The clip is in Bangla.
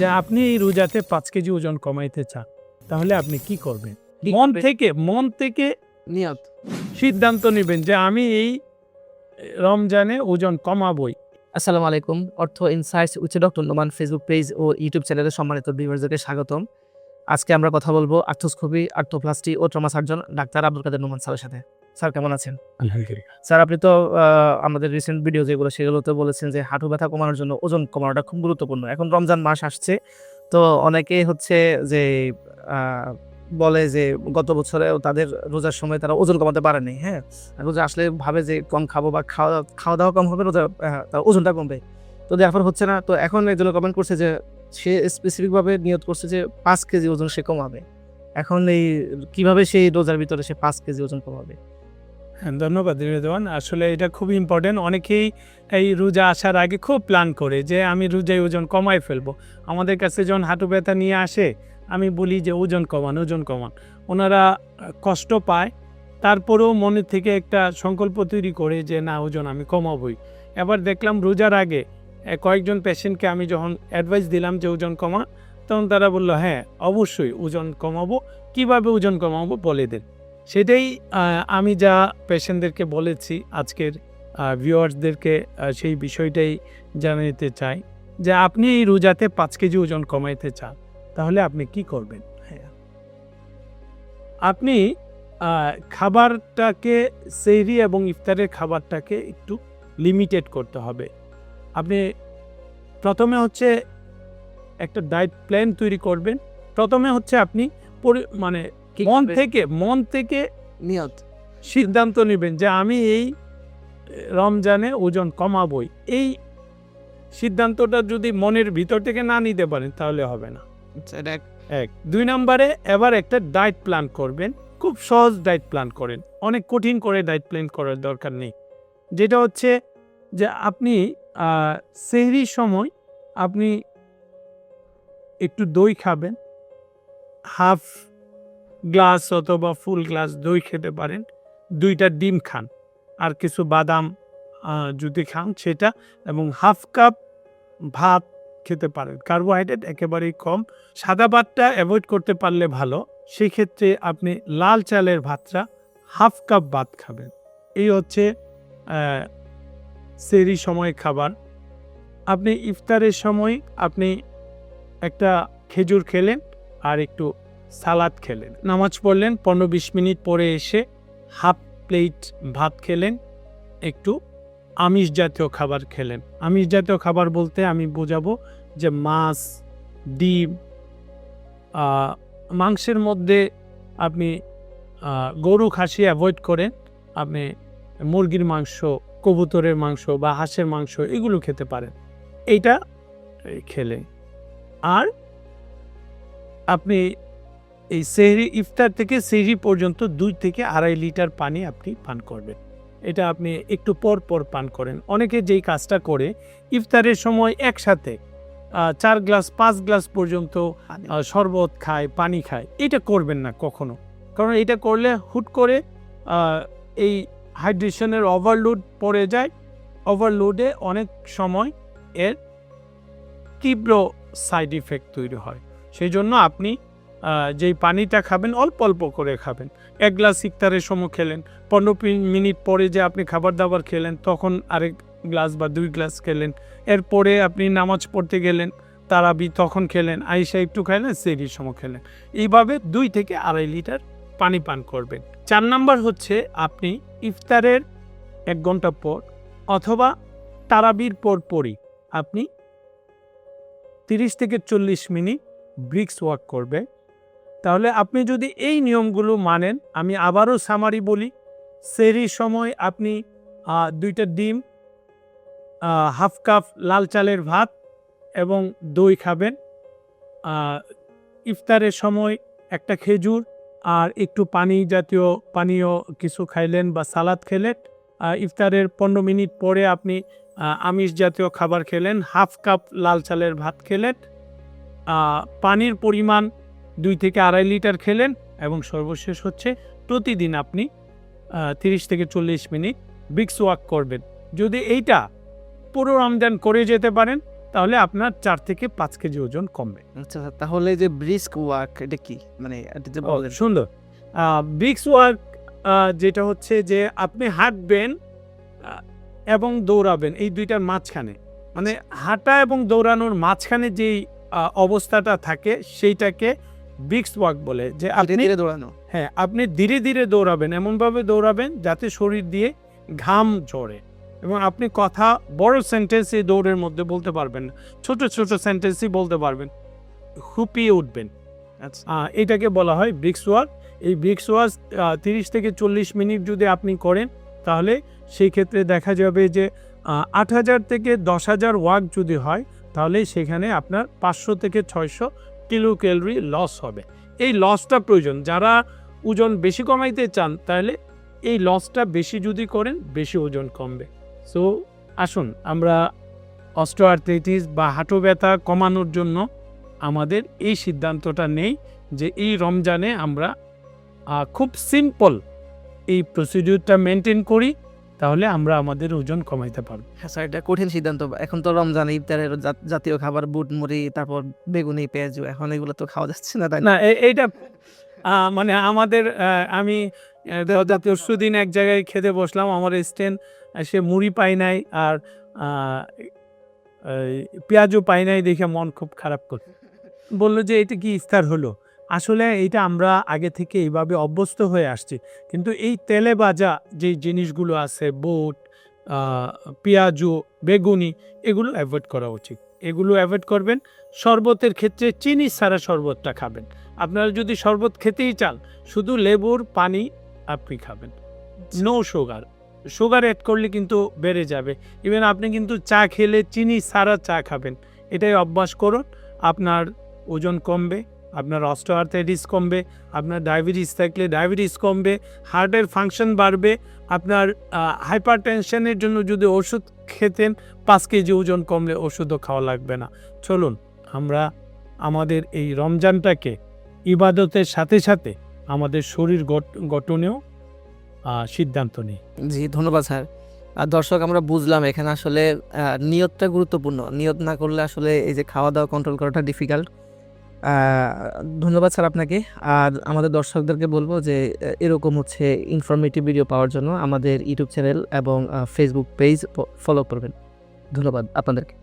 যে আপনি এই রোজাতে 5 কেজি ওজন কমাইতে চান, তাহলে আপনি কি করবেন? কি মন থেকে নিয়ত। সিদ্ধান্ত নিবেন যে আমি এই রমজানে ওজন কমাবই। আসসালামু আলাইকুম। Artha insights with doctor Noman Facebook page ও ইউটিউব চ্যানেলে সম্মানিত ভিউয়ারদেরকে স্বাগতম। আজকে আমরা কথা বলবো আর্থোস্কোপি, আর্থোপ্লাস্টি ও ট্রমা সার্জন ডাক্তার আব্দুল কাদের নোমান স্যারের সাথে। স্যার কেমন আছেন? আলহামদুলিল্লাহ। স্যার আপনি তো আমাদের রিসেন্ট ভিডিও যেগুলো সেগুলোতে বলেছেন যে হাঁটু ব্যথা কমানোর জন্য ওজন কমানোটা খুব গুরুত্বপূর্ণ। এখন রমজান মাস আসছে, তো অনেকেই হচ্ছে যে আ বলে যে গত বছরেও তাদের রোজার সময় তারা ওজন কমাতে পারেনি, হ্যাঁ? রোজা আসলে ভাবে যে কম খাবো বা খাওয়া-দাওয়া কম হবে, রোজা তার ওজনটা কমবে। তো দেয়ারফর হচ্ছে না। তো এখন একজনে কমেন্ট করছে যে সে স্পেসিফিক ভাবে নিয়ত করছে যে 5 কেজি ওজন সে কমাবে। এখন এই কিভাবে সেই রোজার ভিতরে সে 5 কেজি ওজন কমাবে? হ্যাঁ, ধন্যবাদ রিজওয়ান। আসলে এটা খুবই ইম্পর্টেন্ট। অনেকেই এই রোজা আসার আগে খুব প্ল্যান করে যে আমি রোজায় ওজন কমাই ফেলবো। আমাদের কাছে যখন হাঁটু ব্যথা নিয়ে আসে, আমি বলি যে ওজন কমান। ওনারা কষ্ট পায়, তারপরেও মনের থেকে একটা সংকল্প তৈরি করে যে না, ওজন আমি কমাবই। এবার দেখলাম রোজার আগে কয়েকজন পেশেন্টকে আমি যখন অ্যাডভাইস দিলাম যে ওজন কমা, তখন তারা বলল হ্যাঁ অবশ্যই ওজন কমাবো। কিভাবে ওজন কমাবো বলে দেন। সেটাই আমি যা পেশেন্টদেরকে বলেছি আজকের ভিউয়ার্সদেরকে সেই বিষয়টাই জানাতে চাই যে আপনি এই রোজাতে 5 কেজি ওজন কমাইতে চান, তাহলে আপনি কি করবেন? হ্যাঁ, আপনি খাবারটাকে সেহরি এবং ইফতারের খাবারটাকে একটু লিমিটেড করতে হবে। আপনি প্রথমে হচ্ছে একটা ডায়েট প্ল্যান তৈরি করবেন। প্রথমে হচ্ছে আপনি মানে কি মন থেকে নিয়ত। সিদ্ধান্ত নেবেন যে আমি এই রমজানে ওজন কমাবই। এই সিদ্ধান্তটা যদি মনের ভিতর থেকে না নিতে পারেন তাহলে হবে না। আচ্ছা, এটা 1 2 নম্বরে এবার একটা ডায়েট প্ল্যান করবেন। খুব সহজ ডায়েট প্ল্যান করেন, অনেক কঠিন করে ডায়েট প্ল্যান করার দরকার নেই। যেটা হচ্ছে যে আপনি সেহরির সময় আপনি একটু দই খাবেন, হাফ গ্লাস অথবা ফুল গ্লাস দই খেতে পারেন, 2টা ডিম খান, আর কিছু বাদাম যদি খান সেটা, এবং হাফ কাপ ভাত খেতে পারেন। কার্বোহাইড্রেট একেবারেই কম। সাদা ভাতটা অ্যাভয়েড করতে পারলে ভালো। সেক্ষেত্রে আপনি লাল চালের ভাতটা হাফ কাপ ভাত খাবেন। এই হচ্ছে সেহরি সময় খাবার। আপনি ইফতারের সময় আপনি একটা খেজুর খেলেন আর একটু সালাদ খেলেন। নামাজ পড়লেন, 15-20 মিনিট পরে এসে হাফ প্লেট ভাত খেলেন, একটু আমিষ জাতীয় খাবার খেলেন। আমিষ জাতীয় খাবার বলতে আমি বোঝাবো যে মাছ, ডিম, মাংসের মধ্যে আপনি গরু খাসি অ্যাভয়েড করেন। আপনি মুরগির মাংস, কবুতরের মাংস বা হাঁসের মাংস এগুলো খেতে পারেন। এইটা খেলে আর আপনি এই সেহরি ইফতার থেকে সেহরি পর্যন্ত 2 থেকে 2.5 লিটার পানি আপনি পান করবেন। এটা আপনি একটু পর পর পান করেন। অনেকে যেই কাজটা করে ইফতারের সময় একসাথে 4 গ্লাস 5 গ্লাস পর্যন্ত শরবত খায়, পানি খায়। এটা করবেন না কখনো, কারণ এটা করলে হুট করে এই হাইড্রেশনের ওভারলোড পড়ে যায়। ওভারলোডে অনেক সময় এর তীব্র সাইড ইফেক্ট তৈরি হয়। সেই জন্য আপনি যেই পানিটা খাবেন অল্প অল্প করে খাবেন। 1 গ্লাস ইফতারের সময় খেলেন, 15 মিনিট পরে যে আপনি খাবার দাবার খেলেন তখন আরেক গ্লাস বা 2 গ্লাস খেলেন। এরপরে আপনি নামাজ পড়তে গেলেন, তারাবি তখন খেলেন, আইসা একটু খাইলেন, সেহরির সময় খেলেন। এইভাবে 2 থেকে 2.5 লিটার পানি পান করবেন। 4 নাম্বার হচ্ছে আপনি ইফতারের 1 ঘন্টা পর অথবা তারাবির পরই আপনি 30 থেকে 40 মিনিট ব্রিক্স ওয়াক করবে। তাহলে আপনি যদি এই নিয়মগুলো মানেন, আমি আবারও সামারি বলি, সেহরির সময় আপনি 2টা ডিম, হাফ কাপ লাল চালের ভাত এবং দই খাবেন। ইফতারের সময় একটা খেজুর আর একটু পানি জাতীয় পানীয় কিছু খাইলেন বা সালাদ খেলেন। ইফতারের 15 মিনিট পরে আপনি আমিষ জাতীয় খাবার খেলেন, হাফ কাপ লাল চালের ভাত খেলেন, পানির পরিমাণ 2 থেকে 2.5 লিটার খেলেন, এবং সর্বশেষ হচ্ছে প্রতিদিন আপনি 30 থেকে 40 মিনিট ব্রিক্স ওয়াক করবেন। যদি এইটা পুরো রমজান করে যেতে পারেন তাহলে আপনার 4 থেকে 5 কেজি ওজন কমবে। আচ্ছা, তাহলে যে ব্রিস্ক ওয়াক এটা কি? মানে এটা যে বলেন। সুন্দর। ব্রিস্ক ওয়াক যেটা হচ্ছে যে আপনি হাঁটবেন আ এবং দৌড়াবেন এই ২ টার মাঝখানে। মানে হাঁটা এবং দৌড়ানোর মাঝখানে যেই অবস্থাটা থাকে সেইটাকে ব্রিস্ক ওয়াক বলে। যে ধীরে আপনি ধীরে দৌড়ানো। হ্যাঁ, আপনি ধীরে, ধীরে দৌড়াবেন। এমনভাবে দৌড়াবেন যাতে শরীর দিয়ে ঘাম ঝরে এবং আপনি কথা বড় সেন্টেন্স এই দৌড়ের মধ্যে বলতে পারবেন না। ছোট, ছোট সেন্টেন্সই বলতে পারবেন। হুপিয়ে উঠবেন। আচ্ছা। এটাকে বলা হয় ব্রিস্ক ওয়াক। এই ব্রিস্ক ওয়াক ৩০ থেকে ৪০ মিনিট যদি আপনি করেন তাহলে সেই ক্ষেত্রে দেখা যাবে যে ৮,০০০ থেকে ১০,০০০ ওয়াক যদি হয় তাহলে সেখানে আপনার ৫০০ থেকে ৬০০ কিলো ক্যালোরি লস হবে। এই লসটা প্রয়োজন। যারা ওজন বেশি কমাইতে চান তাহলে এই লসটা বেশি যদি করেন বেশি ওজন কমবে। সো আসুন আমরা অস্টিওআর্থ্রাইটিস বা হাঁটু ব্যথা কমানোর জন্য আমাদের এই সিদ্ধান্তটা নেই যে এই রমজানে আমরা খুব সিম্পল এই প্রসিডিউরটা মেনটেন করি তাহলে আমরা আমাদের ওজন কমাইতে পারব। হ্যাঁ স্যার, এটা কঠিন সিদ্ধান্ত। এখন তো রমজান, ইফতারের জাতীয় খাবার বুট মুড়ি, তারপর বেগুনি, পেঁয়াজু, এখন এগুলো তো খাওয়া যাচ্ছে না, তাই না? না এইটা মানে আমাদের আমি গত পরশুদিন এক জায়গায় খেতে বসলাম। আমার স্ট্যান্ড সে মুড়ি পাই নাই আর এই পেঁয়াজও পাই নাই দেখে মন খুব খারাপ করল। বলল যে এটা কি ইফতার হলো? আসলে এইটা আমরা আগে থেকে এইভাবে অভ্যস্ত হয়ে আসছি। কিন্তু এই তেলে ভাজা যেই জিনিসগুলো আছে বুট, পেঁয়াজু, বেগুনি এগুলো অ্যাভয়েড করা উচিত। এগুলো অ্যাভয়েড করবেন। শরবতের ক্ষেত্রে চিনি ছাড়া শরবতটা খাবেন। আপনারা যদি শরবত খেতেই চান শুধু লেবুর পানি আপনি খাবেন। No sugar. সুগার অ্যাড করলে কিন্তু বেড়ে যাবে। ইভেন আপনি কিন্তু চা খেলে চিনি ছাড়া চা খাবেন। এটাই অভ্যাস করুন। আপনার ওজন কমবে, আপনার অস্টিওআর্থ্রাইটিস কমবে, আপনার ডায়াবেটিস থাকলে ডায়াবেটিস কমবে, হার্টের ফাংশন বাড়বে। আপনার হাইপারটেনশনের জন্য যদি ওষুধ খেতেন ৫ কেজি ওজন কমলে ওষুধও খাওয়া লাগবে না। চলুন আমরা আমাদের এই রমজানটাকে ইবাদতের সাথে সাথে আমাদের শরীর গঠনেও সিদ্ধান্ত নিই। জি, ধন্যবাদ স্যার। দর্শক, আমরা বুঝলাম এখানে আসলে নিয়তটা গুরুত্বপূর্ণ। নিয়ত না করলে আসলে এই যে খাওয়া-দাওয়া কন্ট্রোল করাটা ডিফিকাল্ট। ধন্যবাদ স্যার আপনাকে। আর আমাদের দর্শকদেরকে বলব যে এরকম হচ্ছে ইনফরমেটিভ ভিডিও পাওয়ার জন্য আমাদের ইউটিউব চ্যানেল এবং ফেসবুক পেজ ফলো করবেন। ধন্যবাদ আপনাদেরকে।